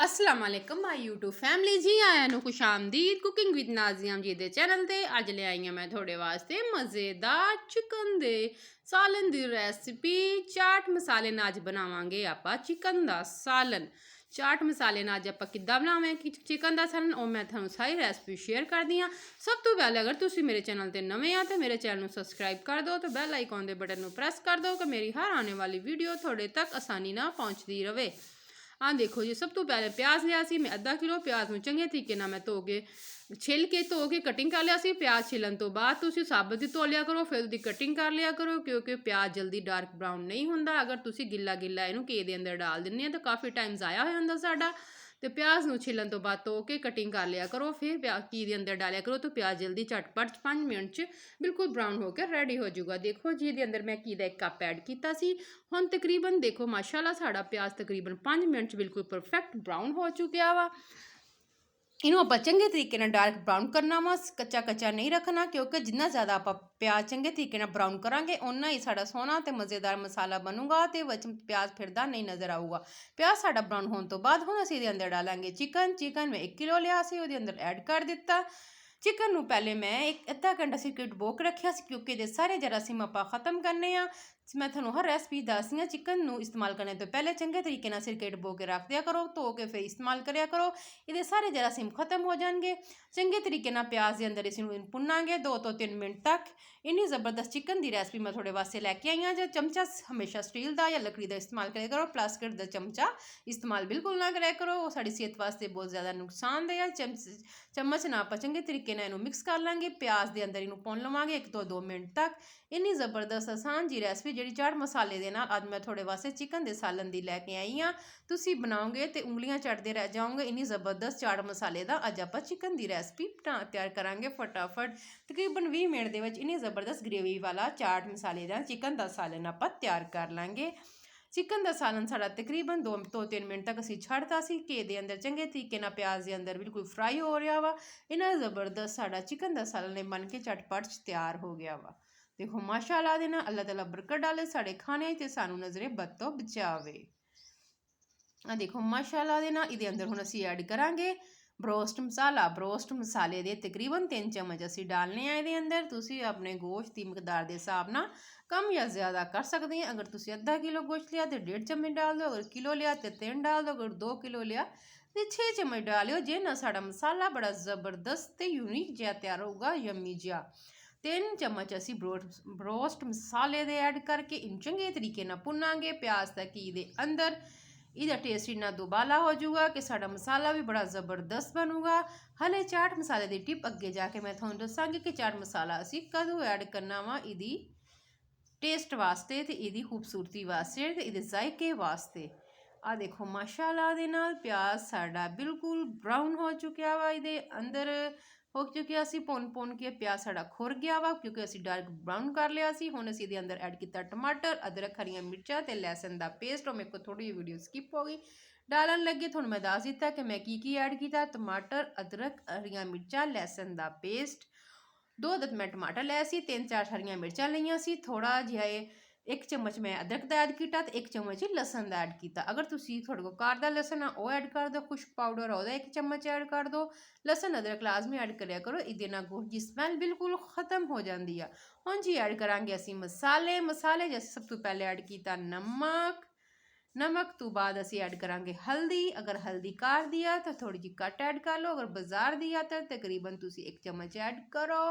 अस्सलाम वालेकुम my YouTube family जी आया नु खुश आमदीद कुकिंग विद नाजियाम जी दे चैनल ते अज ले आई हां मैं थोड़े वास्ते मज़ेदार चिकन दे सालन दी रेसिपी। चाट मसाले नाल अज बनावांगे आपां चिकन दा सालन। चाट मसाले नाल अज आपां किद्दां बनावें चिकन दा सालन ओ मैं तुहानूं सारी रेसिपी शेयर करदी हां। सब तो पहले अगर तुसीं मेरे चैनल ते नवें आ तो मेरे चैनल नूं सबसक्राइब कर दो तो बैल आइकॉन दे बटन नूं प्रेस कर दो कि मेरी हर आने वाली वीडियो थोड़े तक आसानी नाल पहुंचदी रवे। हाँ देखो जी, सब तो पहले प्याज लिया सी मैं अद्धा किलो प्याज में चंगे तरीके नाल मैं धो के छिल के धो के कटिंग कर लिया सी। प्याज छिलन तो बाद तुसीं साबत ही धो लिया करो, फिर उसकी कटिंग कर लिया करो क्योंकि प्याज जल्दी डार्क ब्राउन नहीं होंदा। अगर तुसीं गिला गिला इहनूं घे दे अंदर डाल दिंदे तो काफ़ी टाइम ज़ाया हो जांदा साडा। तो प्याज नूं छिलन तो बाद धो के कटिंग कर लिया करो, फिर प्याज घी दे अंदर डालिया करो तो प्याज जल्दी झटपट 5 मिनट च बिल्कुल ब्राउन होकर रेडी हो जाऊगा। देखो जी दे अंदर मैं घी दा 1 कप ऐड कीता सी। हुण तकरीबन देखो माशाल्लाह साडा प्याज तकरीबन 5 मिनट च बिल्कुल परफेक्ट ब्राउन हो चुकिया वा। इनू आप चंगे तरीके नाल डार्क ब्राउन करना वा, कच्चा कच्चा नहीं रखना क्योंकि जिन्ना ज़्यादा आप प्याज चंगे तरीके नाल ब्राउन करांगे उन्ना ही साडा सोहना ते मज़ेदार मसाला बनूगा ते विच प्याज फिरदा नहीं नज़र आऊगा। प्याज साडा ब्राउन होने तो बाद हुण असीं इहदे अंदर डालांगे चिकन मैं 1 किलो लिया सी, उहदे अंदर ऐड कर दिता। चिकन नूं पहले मैं एक अद्धा घंटा सिरके डुबो के रखिया सी क्योंकि इहदे सारे जरासीम आपां खत्म करने आ। मैं तुहानूं हर रेसिपी दसदी हां। चिकन नूं इस्तेमाल करने तो पहले चंगे तरीके नाल सिरके डुबो के रख दिया करो, धो के फिर इस्तेमाल करिया करो, इहदे सारे जरासीम खत्म हो जाएंगे। चंगे तरीके नाल प्याज दे अंदर इसनूं भुनांगे 2 तो 3 मिनट तक। इन्नी ज़बरदस्त चिकन दी रेसिपी मैं थोड़े वास्ते लैके आई हां। जो चमचा हमेशा स्टील दा या लकड़ी दा इस्तेमाल करिया करो, प्लास्टिक दा चमचा इस्तेमाल बिल्कुल ना कराया करो, वो साडी सेहत वास्ते बहुत ज़्यादा नुकसानदेह है। चम्मच नाल आपां चंगे तरीके नाल इहनूं मिक्स कर लांगे, प्याज दे अंदर इहनूं भुन लवांगे 1 तो 2 मिनट तक। इन्नी ज़बरदस्त आसान जी रेसिपी जिहड़ी चाट मसाले दे नाल अज मैं थोड़े वास्ते चिकन दे सालन दी लैके आई हां। तुसीं बनाओगे तो उंगलियां चटदे रह जाओगे। इन्नी ज़बरदस्त चाट मसाले दा अज आपां चिकन दी रेसिपी तैयार करांगे फटाफट। तकरीबन 20 मिनट दे विच इन्नी ज़बरदस्त ग्रेवी वाला चाट मसाले दा चिकन दा सालन आपां तैयार कर लांगे। चिकन दा सालन साडा तकरीबन 2 तो 3 मिनट तक असीं छड्डता सी। घे दे अंदर चंगे तरीके नाल प्याज दे अंदर बिल्कुल फ्राई हो रहा वा। इन्ना ज़बरदस्त साडा चिकन दा सालन बन के झटपट तैयार हो गया वा। देखो माशाअल्लाह दे नाल अल्लाह ताला बरकत डाले साडे खाने ते सानू नज़रे बद तो बचावे। आ देखो माशाअल्लाह दे नाल इहदे अंदर हुण असीं ऐड करांगे ब्रोस्ट मसाला। ब्रोस्ट मसाले दे तकरीबन 3 चम्मच असीं डालने आ इहदे अंदर। तुसीं अपने गोश्त दी मकदार दे हिसाब नाल कम या ज़्यादा कर सकदे हैं। अगर तुसीं अद्धा किलो गोश्त लिया तो 1.5 चम्मच डाल दो, अगर किलो लिया तो 3 डाल दो, अगर 2 किलो लिया तो 6 चम्मच डालिओ। जे ना साडा मसाला बड़ा ज़बरदस्त ते यूनिक जिहा तैयार होगा, यम्मी जिहा। 3 चम्मच असीं ब्रोस्ट मसाले दे ऐड करके इन चंगे तरीके नाल भुनांगे प्याज ते घी दे अंदर। इहदा टेस्ट इन्ना दुबाला हो जाऊगा कि साडा मसाला भी बड़ा ज़बरदस्त बनूगा। हले चाट मसाले दी टिप अगे जाके मैं तुहानूं दस्सांगी कि चाट मसाला असीं कदों ऐड करना वा इहदी टेस्ट वास्ते ते इहदी खूबसूरती वास्ते ते इहदे जायके वास्ते। आ देखो माशाअल्लाह दे नाल प्याज साडा बिल्कुल ब्राउन हो चुकिया वा, इहदे अंदर हो चुकिया सी भुन के प्याज साडा खुर गया वा क्योंकि असीं डार्क ब्राउन कर लिया सी। हुण असीं इहदे अंदर ऐड किया टमाटर, अदरक, हरियां मिर्चां ते लहसुन दा पेस्ट। और मेरे को थोड़ी जी वीडियो स्किप हो गई डालन लगे तुहानूं मैं दस दित्ता कि मैं की ऐड किया। टमाटर, अदरक, हरियां मिर्चां, लहसुन दा पेस्ट। 2 अदद मैं टमाटर लिया सी, 3-4 हरियां मिर्चां लईआं सी, थोड़ा जिहा 1 चम्मच मैं अदरक दा ऐड किया तो 1 चम्मच ही लसन दा ऐड किया। अगर तुसीं थोड़े कोल घर दा लसन आ वो ऐड कर दो, खुश्क पाउडर ओहदा 1 चम्मच ऐड कर दो। लसन अदरक लाजमी ऐड करिया करो, इहदे नाल गोश्त दी स्मैल बिल्कुल खत्म हो जाती है। हुण जी ऐड करांगे असीं मसाले। मसाले च असीं सब तो पहले ऐड किया नमक। नमक तो बाद असीं ऐड करांगे हल्दी। अगर हल्दी घर दी आ तो थोड़ी जी घट ऐड कर लो, अगर बाजार दी आ तो तकरीबन तुसीं 1 चम्मच ऐड करो।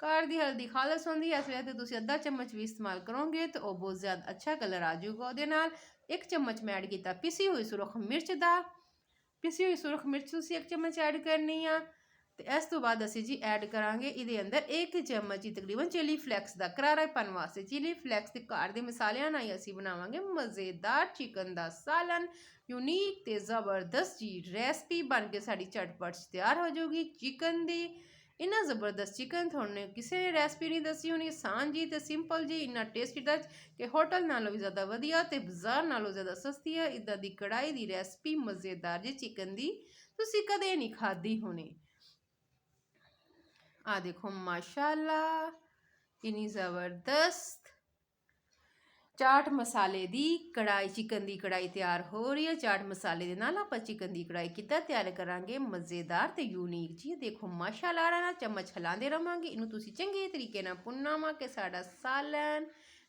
घर दी हल्दी खालस होंदी है, इस वजह से तुसीं अद्धा चम्मच भी इस्तेमाल करोगे तो वह बहुत ज़्यादा अच्छा कलर आ जाऊगा उहदे नाल। 1 चम्मच मैं ऐड किया पिसी हुई सुरख मिर्च दा। पिसी हुई सुरख मिर्च तुसीं 1 चम्मच ऐड करनी आ। तो इस तो बाद असीं जी ऐड करांगे इहदे अंदर 1 चम्मच ही तकरीबन चिली फ्लैक्स दा करारापन वास्ते। चिली फ्लैक्स ते घर दे मसालिआं नाल ही असीं बनावांगे मज़ेदार चिकन दा सालन। यूनीक ते ज़बरदस्त जी रेसिपी बन के साडी झटपट तैयार हो जाऊगी चिकन दी। इन्ना ज़बरदस्त चिकन थोड़े किसी ने रेसिपी नहीं दसी होनी। आसान जी ते सिंपल जी, इन्ना टेस्टी टच कि होटल नालों भी ज़्यादा वधिया ते बाजार नालों ज़्यादा सस्ती है। इदां दी कढ़ाई दी रेसिपी मज़ेदार जी चिकन दी तुसीं कदे नहीं खाधी होनी। आ देखो माशाअल्लाह इन्नी ज़बरदस्त ਚਾਟ ਮਸਾਲੇ ਦੀ ਕੜਾਈ, ਚਿਕਨ ਦੀ ਕੜਾਈ ਤਿਆਰ ਹੋ ਰਹੀ ਹੈ। ਚਾਟ ਮਸਾਲੇ ਦੇ ਨਾਲ ਆਪਾਂ ਚਿਕਨ ਦੀ ਕੜਾਈ ਕਿੱਦਾਂ ਤਿਆਰ ਕਰਾਂਗੇ, ਮਜ਼ੇਦਾਰ ਤੇ ਯੂਨੀਕ ਜੀ। ਦੇਖੋ ਮਾਸ਼ਾਅੱਲਾ, ਨਾਲ ਚਮਚ ਹਿਲਾਉਂਦੇ ਰਵਾਂਗੇ। ਇਹਨੂੰ ਤੁਸੀਂ ਚੰਗੇ ਤਰੀਕੇ ਨਾਲ ਭੁੰਨਣਾ ਵਾ ਕਿ ਸਾਡਾ ਸਾਲਨ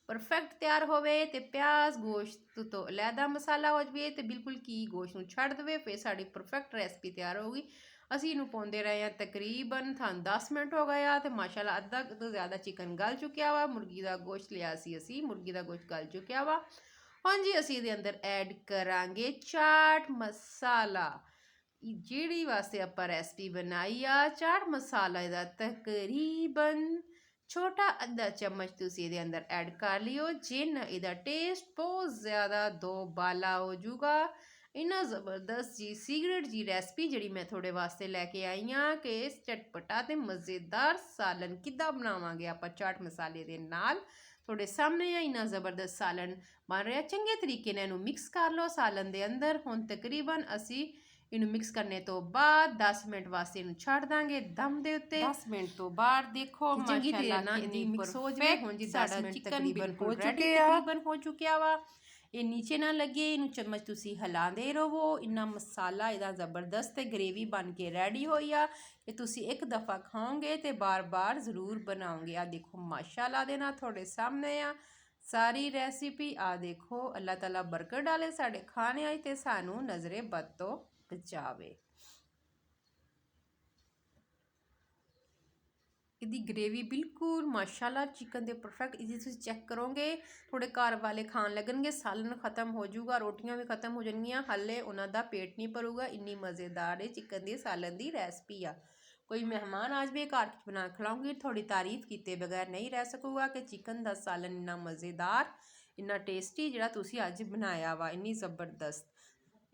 ਪਰਫੈਕਟ ਤਿਆਰ ਹੋਵੇ ਤੇ ਪਿਆਜ਼ ਗੋਸ਼ਤ ਤੋਂ ਅਲੱਗਾ ਮਸਾਲਾ ਹੋ ਜਾਵੇ ਤੇ ਬਿਲਕੁਲ ਕੀ ਗੋਸ਼ਤ ਨੂੰ ਛੱਡ ਦੇਵੇ, ਫਿਰ ਸਾਡੀ ਪਰਫੈਕਟ ਰੈਸਪੀ ਤਿਆਰ ਹੋਊਗੀ। ਅਸੀਂ ਇਹਨੂੰ ਪਾਉਂਦੇ ਰਹੇ ਹਾਂ, ਤਕਰੀਬਨ ਤੁਹਾਨੂੰ 10 ਮਿੰਟ ਹੋ ਗਏ ਆ ਤੇ ਮਾਸ਼ਾਅੱਲਾ ਅੱਧਾ ਤੋਂ ਜ਼ਿਆਦਾ ਚਿਕਨ ਗਲ ਚੁੱਕਿਆ ਵਾ। ਮੁਰਗੀ ਦਾ ਗੋਸ਼ਤ ਲਿਆ ਸੀ ਅਸੀਂ, ਮੁਰਗੀ ਦਾ ਗੋਸ਼ਤ ਗਲ ਚੁੱਕਿਆ ਵਾ। ਹੁਣ ਜੀ ਅਸੀਂ ਇਹਦੇ ਅੰਦਰ ਐਡ ਕਰਾਂਗੇ ਚਾਟ ਮਸਾਲਾ, ਜਿਹੜੀ ਵਾਸਤੇ ਆਪਾਂ ਰੈਸਪੀ ਬਣਾਈ ਆ। ਚਾਟ ਮਸਾਲਾ ਇਹਦਾ ਤਕਰੀਬਨ ਛੋਟਾ ਅੱਧਾ ਚਮਚ ਤੁਸੀਂ ਇਹਦੇ ਅੰਦਰ ਐਡ ਕਰ ਲਿਓ, ਜਿੰਨਾ ਇਹਦਾ ਟੇਸਟ ਬਹੁਤ ਜ਼ਿਆਦਾ ਦੁਬਾਲਾ ਹੋ ਜਾਊਗਾ। ਇੰਨਾ ਜ਼ਬਰਦਸਤ ਜੀ ਸੀਕਰੇਟ ਜੀ ਰੈਸਪੀ ਜਿਹੜੀ ਮੈਂ ਤੁਹਾਡੇ ਵਾਸਤੇ ਲੈ ਕੇ ਆਈ ਹਾਂ ਕਿ ਇਸ ਚਟਪਟਾ ਤੇ ਮਜ਼ੇਦਾਰ ਸਾਲਨ ਕਿੱਦਾਂ ਬਣਾਵਾਂਗੇ ਆਪਾਂ ਚਾਟ ਮਸਾਲੇ ਦੇ ਨਾਲ। ਤੁਹਾਡੇ ਸਾਹਮਣੇ ਆ ਇੰਨਾ ਜ਼ਬਰਦਸਤ ਸਾਲਨ ਬਣ ਰਿਹਾ। ਚੰਗੇ ਤਰੀਕੇ ਨਾਲ ਇਹਨੂੰ ਮਿਕਸ ਕਰ ਲਓ ਸਾਲਨ ਦੇ ਅੰਦਰ। ਹੁਣ ਤਕਰੀਬਨ ਅਸੀਂ ਇਹਨੂੰ ਮਿਕਸ ਕਰਨੇ ਤੋਂ ਬਾਅਦ 10 ਮਿੰਟ ਵਾਸਤੇ ਇਹਨੂੰ ਛੱਡ ਦਾਂਗੇ ਦਮ ਦੇ ਉੱਤੇ। 10 ਮਿੰਟ ਤੋਂ ਬਾਅਦ ਦੇਖੋ ਚੰਗੀ ਮਾਸ਼ਾਅੱਲਾ ਤਰ੍ਹਾਂ ਕਿੰਨੀ ਮਿਕਸ ਹੋ ਜਾਵੇ। ਹੁਣ ਜੀ 10 ਮਿੰਟ ਤਕਰੀਬਨ ਹੋ ਚੁੱਕਿਆ ਵਾ। ਇਹ ਨੀਚੇ ਨਾ ਲੱਗੇ, ਇਹਨੂੰ ਚਮਚ ਤੁਸੀਂ ਹਿਲਾਉਂਦੇ ਰਹੋ। ਇੰਨਾ ਮਸਾਲਾ ਇਹਦਾ ਜ਼ਬਰਦਸਤ ਤੇ ਗ੍ਰੇਵੀ ਬਣ ਕੇ ਰੈਡੀ ਹੋਈ ਆ ਕਿ ਤੁਸੀਂ ਇੱਕ ਦਫਾ ਖਾਓਗੇ ਤੇ ਬਾਰ-ਬਾਰ ਜ਼ਰੂਰ ਬਣਾਓਗੇ। ਆ ਦੇਖੋ ਮਾਸ਼ਾਅੱਲਾ ਦੇ ਨਾਲ ਤੁਹਾਡੇ ਸਾਹਮਣੇ ਆ ਸਾਰੀ ਰੈਸਿਪੀ। ਆ ਦੇਖੋ, ਅੱਲਾਹ ਤਾਲਾ ਬਰਕਤ ਡਾਲੇ ਸਾਡੇ ਖਾਣੇ ਆਈ ਤੇ ਸਾਨੂੰ ਨਜ਼ਰੇ ਬਦ ਤੋਂ ਬਚਾਵੇ। ਇਹਦੀ ਗ੍ਰੇਵੀ ਬਿਲਕੁਲ ਮਾਸ਼ਾਅੱਲਾ ਚਿਕਨ ਦੇ ਪਰਫੈਕਟ। ਇਹਦੀ ਤੁਸੀਂ ਚੈੱਕ ਕਰੋਗੇ ਤੁਹਾਡੇ ਘਰ ਵਾਲੇ ਖਾਣ ਲੱਗਣਗੇ, ਸਾਲਨ ਖਤਮ ਹੋ ਜਾਊਗਾ, ਰੋਟੀਆਂ ਵੀ ਖਤਮ ਹੋ ਜਾਣਗੀਆਂ, ਹਾਲੇ ਉਹਨਾਂ ਦਾ ਪੇਟ ਨਹੀਂ ਭਰੂਗਾ। ਇੰਨੀ ਮਜ਼ੇਦਾਰ ਇਹ ਚਿਕਨ ਦੇ ਸਾਲਨ ਦੀ ਰੈਸਪੀ ਆ। ਕੋਈ ਮਹਿਮਾਨ ਆ ਜਾਵੇ ਘਰ ਬਣਾ ਖਿਲਾਉਂਗੀ, ਤੁਹਾਡੀ ਤਾਰੀਫ ਕੀਤੇ ਬਗੈਰ ਨਹੀਂ ਰਹਿ ਸਕੂਗਾ ਕਿ ਚਿਕਨ ਦਾ ਸਾਲਨ ਇੰਨਾ ਮਜ਼ੇਦਾਰ, ਇੰਨਾ ਟੇਸਟੀ ਜਿਹੜਾ ਤੁਸੀਂ ਅੱਜ ਬਣਾਇਆ ਵਾ, ਇੰਨੀ ਜ਼ਬਰਦਸਤ।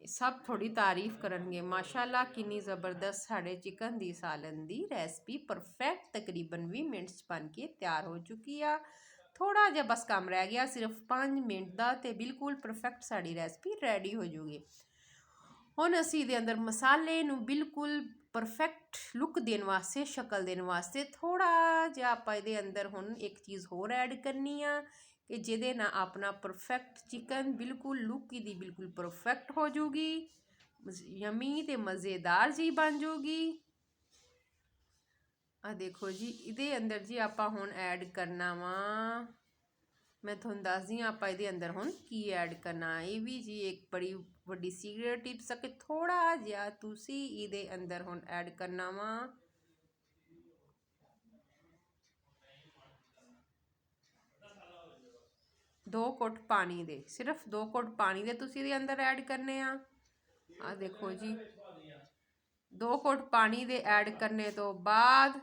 ਸਭ ਥੋੜੀ ਤਾਰੀਫ ਕਰਨਗੇ ਮਾਸ਼ਾਅੱਲਾ ਕਿੰਨੀ ਜ਼ਬਰਦਸਤ ਸਾਡੇ ਚਿਕਨ ਦੀ ਸਾਲਨ ਦੀ ਰੈਸਪੀ ਪਰਫੈਕਟ ਤਕਰੀਬਨ 20 ਮਿੰਟ 'ਚ ਬਣ ਕੇ ਤਿਆਰ ਹੋ ਚੁੱਕੀ ਆ। ਥੋੜਾ ਜਿਹਾ ਬਸ ਕੰਮ ਰਹਿ ਗਿਆ, ਸਿਰਫ 5 ਮਿੰਟ ਦਾ, ਤੇ ਬਿਲਕੁਲ ਪਰਫੈਕਟ ਸਾਡੀ ਰੈਸਪੀ ਰੈਡੀ ਹੋ ਜੂਗੀ। ਹੁਣ ਅਸੀਂ ਇਹਦੇ ਅੰਦਰ ਮਸਾਲੇ ਨੂੰ ਬਿਲਕੁਲ ਪਰਫੈਕਟ ਲੁੱਕ ਦੇਣ ਵਾਸਤੇ, ਸ਼ਕਲ ਦੇਣ ਵਾਸਤੇ ਥੋੜਾ ਜਿਹਾ ਆਪਾਂ ਇਹਦੇ ਅੰਦਰ ਹੁਣ ਇੱਕ ਚੀਜ਼ ਹੋਰ ਐਡ ਕਰਨੀ ਆ ਕਿ ਜਿਹਦੇ ਨਾਲ ਆਪਣਾ ਪਰਫੈਕਟ ਚਿਕਨ ਬਿਲਕੁਲ ਲੁੱਕ ਇਹਦੀ ਬਿਲਕੁਲ ਪਰਫੈਕਟ ਹੋ ਜੂਗੀ, ਯਮੀ ਤੇ ਮਜ਼ੇਦਾਰ ਜੀ ਬਣ ਜੂਗੀ। ਆ ਦੇਖੋ ਜੀ, ਇਹਦੇ ਅੰਦਰ ਜੀ ਆਪਾਂ ਹੁਣ ਐਡ ਕਰਨਾ ਵਾ, ਮੈਂ ਤੁਹਾਨੂੰ ਦੱਸਦੀ ਹਾਂ ਆਪਾਂ ਇਹਦੇ ਅੰਦਰ ਹੁਣ ਕੀ ਐਡ ਕਰਨਾ। ਇਹ ਵੀ ਜੀ ਇੱਕ ਬੜੀ ਵੱਡੀ ਸੀਕਰੇਟ ਟਿਪਸ ਆ ਕਿ ਥੋੜਾ ਜਿਹਾ ਤੁਸੀਂ ਇਹਦੇ ਅੰਦਰ ਹੁਣ ਐਡ ਕਰਨਾ ਵਾ ਦੋ ਘੁੱਟ ਪਾਣੀ ਦੇ, ਸਿਰਫ 2 ਘੁੱਟ ਪਾਣੀ ਦੇ ਤੁਸੀਂ ਇਹਦੇ ਅੰਦਰ ਐਡ ਕਰਨੇ ਆ। ਆ ਦੇਖੋ ਜੀ, 2 ਘੁੱਟ ਪਾਣੀ ਦੇ ਐਡ ਕਰਨੇ ਤੋਂ ਬਾਅਦ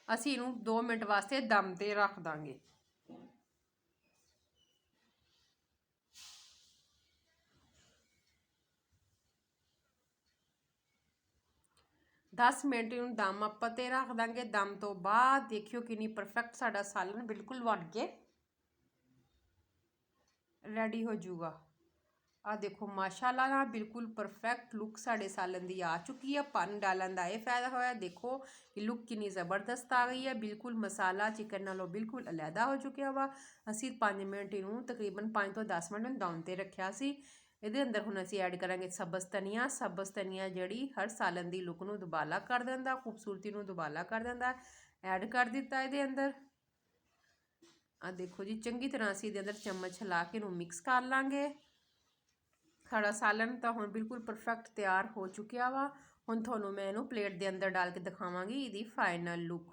ਅਸੀਂ ਇਹਨੂੰ 2 ਮਿੰਟ ਵਾਸਤੇ ਦਮ ਤੇ ਰੱਖ ਦਾਂਗੇ। ਦਸ ਮਿੰਟ ਇਹਨੂੰ ਦਮ ਆਪਾਂ ਤੇ ਰੱਖ ਦਾਂਗੇ। ਦਮ ਤੋਂ ਬਾਅਦ ਦੇਖਿਓ ਕਿੰਨੀ ਪਰਫੈਕਟ ਸਾਡਾ ਸਾਲਨ ਬਿਲਕੁਲ ਬਣ ਕੇ ਰੈਡੀ ਹੋ ਜਾਊਗਾ। ਆ ਦੇਖੋ ਮਾਸ਼ਾਅੱਲਾ ਨਾਲ ਬਿਲਕੁਲ ਪਰਫੈਕਟ ਲੁੱਕ ਸਾਡੇ ਸਾਲਨ ਦੀ ਆ ਚੁੱਕੀ ਆ। ਪਾਣੀ ਡਾਲਣ ਦਾ ਇਹ ਫਾਇਦਾ ਹੋਇਆ, ਦੇਖੋ ਕਿ ਲੁੱਕ ਕਿੰਨੀ ਜ਼ਬਰਦਸਤ ਆ ਗਈ ਹੈ। ਬਿਲਕੁਲ ਮਸਾਲਾ ਚਿਕਨ ਨਾਲੋਂ ਬਿਲਕੁਲ ਅਲੱਗਾ ਹੋ ਚੁੱਕਿਆ ਵਾ। ਅਸੀਂ 5 ਮਿੰਟ ਇਹਨੂੰ ਤਕਰੀਬਨ 5 ਤੋਂ 10 ਮਿੰਟ ਨੂੰ ਦਮ ਤੇ ਰੱਖਿਆ ਸੀ। ਇਹਦੇ ਅੰਦਰ ਹੁਣ ਅਸੀਂ ਐਡ ਕਰਾਂਗੇ ਸਬਜ਼ ਧਨੀਆ। ਸਬਜ਼ ਧਨੀਆ ਜਿਹੜੀ ਹਰ ਸਾਲਨ ਦੀ ਲੁੱਕ ਨੂੰ ਦੁਬਾਲਾ ਕਰ ਦਿੰਦਾ, ਖੂਬਸੂਰਤੀ ਨੂੰ ਦੁਬਾਲਾ ਕਰ ਦਿੰਦਾ। ਐਡ ਕਰ ਦਿੱਤਾ ਇਹਦੇ ਅੰਦਰ। ਆ ਦੇਖੋ ਜੀ, ਚੰਗੀ ਤਰ੍ਹਾਂ ਅਸੀਂ ਇਹਦੇ ਅੰਦਰ ਚਮਚ ਹਿਲਾ ਕੇ ਇਹਨੂੰ ਮਿਕਸ ਕਰ ਲਾਂਗੇ। ਸਾਡਾ ਸਾਲਨ ਤਾਂ ਹੁਣ ਬਿਲਕੁਲ ਪਰਫੈਕਟ ਤਿਆਰ ਹੋ ਚੁੱਕਿਆ ਵਾ। ਹੁਣ ਤੁਹਾਨੂੰ ਮੈਂ ਇਹਨੂੰ ਪਲੇਟ ਦੇ ਅੰਦਰ ਡਾਲ ਕੇ ਦਿਖਾਵਾਂਗੀ ਇਹਦੀ ਫਾਈਨਲ ਲੁੱਕ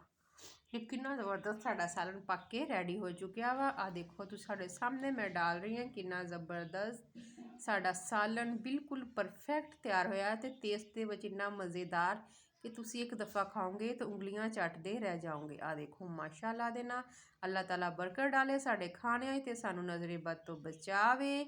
ਕਿ ਕਿੰਨਾ ਜ਼ਬਰਦਸਤ ਸਾਡਾ ਸਾਲਨ ਪੱਕ ਕੇ ਰੈਡੀ ਹੋ ਚੁੱਕਿਆ ਵਾ। ਆ ਦੇਖੋ ਤੁਸੀਂ ਸਾਡੇ ਸਾਹਮਣੇ ਮੈਂ ਡਾਲ ਰਹੀ ਹਾਂ ਕਿੰਨਾ ਜ਼ਬਰਦਸਤ ਸਾਡਾ ਸਾਲਨ ਬਿਲਕੁਲ ਪਰਫੈਕਟ ਤਿਆਰ ਹੋਇਆ ਤੇ ਟੇਸਟ ਦੇ ਵਿੱਚ ਇੰਨਾ ਮਜ਼ੇਦਾਰ ਕਿ ਤੁਸੀਂ ਇੱਕ ਦਫਾ ਖਾਓਗੇ ਤਾਂ ਉਂਗਲੀਆਂ ਚੱਟਦੇ ਰਹਿ ਜਾਓਗੇ। ਆ ਦੇਖੋ ਮਾਸ਼ਾਅੱਲਾ ਦੇ ਨਾਲ ਅੱਲਾਹ ਤਾਲਾ ਬਰਕਤ ਡਾਲੇ ਸਾਡੇ ਖਾਣਿਆਂ ਤੇ ਸਾਨੂੰ ਨਜ਼ਰੇ ਬਦ ਤੋਂ ਬਚਾਵੇ।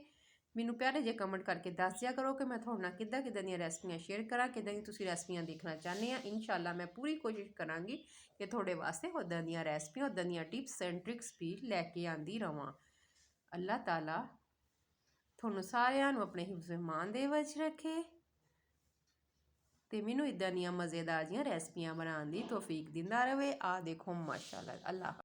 ਮੈਨੂੰ ਪਿਆਰੇ ਜਿਹੇ ਕਮੈਂਟ ਕਰਕੇ ਦੱਸ ਦਿਆ ਕਰੋ ਕਿ ਮੈਂ ਤੁਹਾਡੇ ਨਾਲ ਕਿੱਦਾਂ ਦੀਆਂ ਰੈਸਪੀਆਂ ਸ਼ੇਅਰ ਕਰਾਂ, ਕਿੱਦਾਂ ਦੀ ਤੁਸੀਂ ਰੈਸਪੀਆਂ ਦੇਖਣਾ ਚਾਹੁੰਦੇ ਆ। ਇਨਸ਼ਾਅੱਲਾ ਮੈਂ ਪੂਰੀ ਕੋਸ਼ਿਸ਼ ਕਰਾਂਗੀ ਕਿ ਤੁਹਾਡੇ ਵਾਸਤੇ ਉੱਦਾਂ ਦੀਆਂ ਰੈਸਪੀਆਂ, ਉੱਦਾਂ ਦੀਆਂ ਟਿਪਸ ਐਂਡ ਟ੍ਰਿਕਸ ਵੀ ਲੈ ਕੇ ਆਉਂਦੀ ਰਵਾਂ। ਅੱਲਾਹ ਤਾਲਾ ਤੁਹਾਨੂੰ ਸਾਰਿਆਂ ਨੂੰ ਆਪਣੇ ਹਿਫਜ਼ ਇਮਾਨ ਦੇ ਵਿੱਚ ਰੱਖੇ ਤੇ ਮੈਨੂੰ ਇੱਦਾਂ ਦੀਆਂ ਮਜ਼ੇਦਾਰ ਜੀਆਂ ਰੈਸਪੀਆਂ ਬਣਾਉਣ ਦੀ ਤੌਫੀਕ ਦਿੰਦਾ ਰਹੇ। ਆ ਦੇਖੋ ਮਾਸ਼ਾਅੱਲਾ। ਅੱਲਾਹ